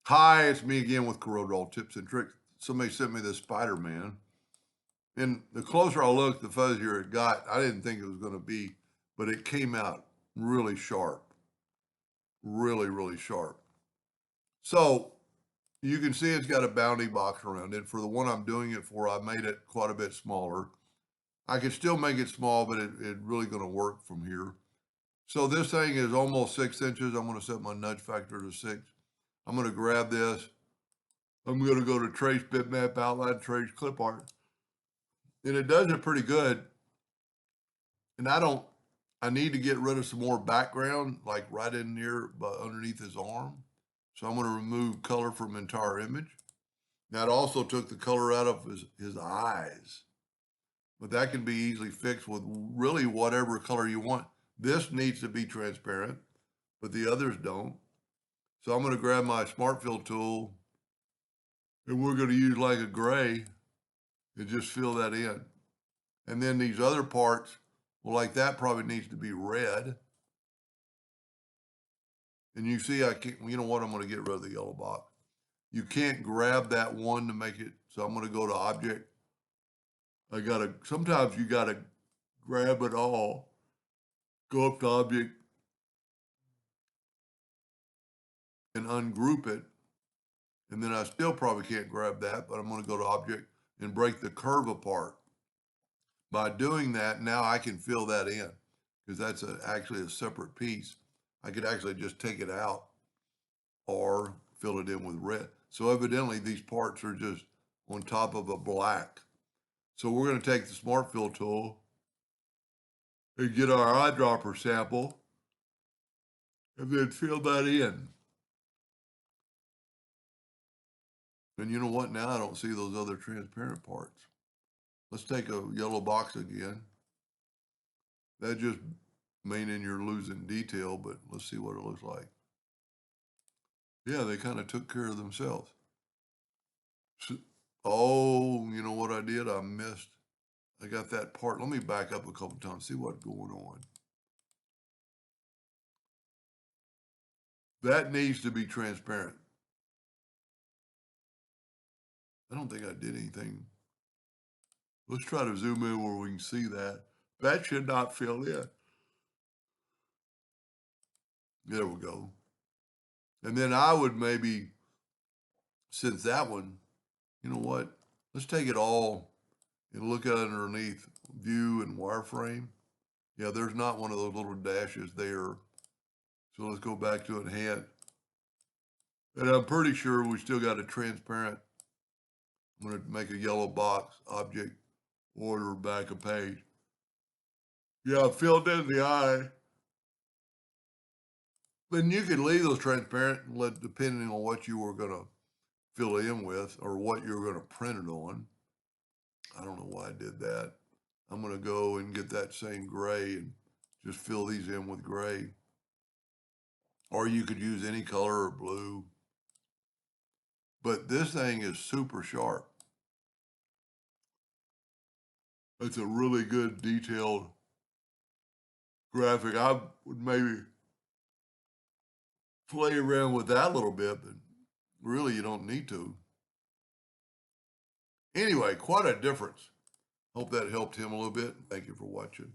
Hi, it's me again with Corel Tips and Tricks. Somebody sent me this Spider-Man, and the closer I looked, the fuzzier it got. I didn't think it was going to be, but it came out really sharp, really, really sharp. So you can see it's got a bounding box around it. For the one I'm doing it for, I made it quite a bit smaller. I could still make it small, but it really going to work from here. So this thing is almost 6 inches. I'm going to set my nudge factor to 6. I'm going to grab this. I'm going to go to Trace Bitmap Outline, Trace Clip Art. And it does it pretty good. And I need to get rid of some more background, like right in near, but underneath his arm. So I'm going to remove color from entire image. Now it also took the color out of his eyes, but that can be easily fixed with really whatever color you want. This needs to be transparent, but the others don't. So I'm going to grab my Smart Fill tool, and we're going to use like a gray and just fill that in. And then these other parts, well, like that probably needs to be red. And you see, I can't, you know what? I'm going to get rid of the yellow box. You can't grab that one to make it. So I'm going to go to Object. Sometimes you got to grab it all. Go up to Object and ungroup it. And then I still probably can't grab that, but I'm going to go to Object and break the curve apart. By doing that, now I can fill that in because that's actually a separate piece. I could actually just take it out or fill it in with red. So evidently these parts are just on top of a black. So we're going to take the Smart Fill tool and get our eyedropper sample and then fill that in. And you know what? Now I don't see those other transparent parts. Let's take a yellow box again. That just meaning you're losing detail, but let's see what it looks like. Yeah, they kind of took care of themselves. So, oh, you know what I did? I missed. I got that part. Let me back up a couple times, see what's going on. That needs to be transparent. I don't think I did anything. Let's try to zoom in where we can see that. That should not fill in. There we go. And then I would maybe, since that one, you know what? Let's take it all and look at underneath view and wireframe. Yeah, there's not one of those little dashes there. So let's go back to enhance. And I'm pretty sure we still got a transparent. I'm going to make a yellow box, object, order, back a page. Yeah, filled in the eye. Then you could leave those transparent and let, depending on what you were going to fill in with or what you're going to print it on. I don't know why I did that. I'm going to go and get that same gray and just fill these in with gray. Or you could use any color or blue. But this thing is super sharp. It's a really good detailed graphic. I would maybe play around with that a little bit, but really you don't need to. Anyway, quite a difference. Hope that helped him a little bit. Thank you for watching.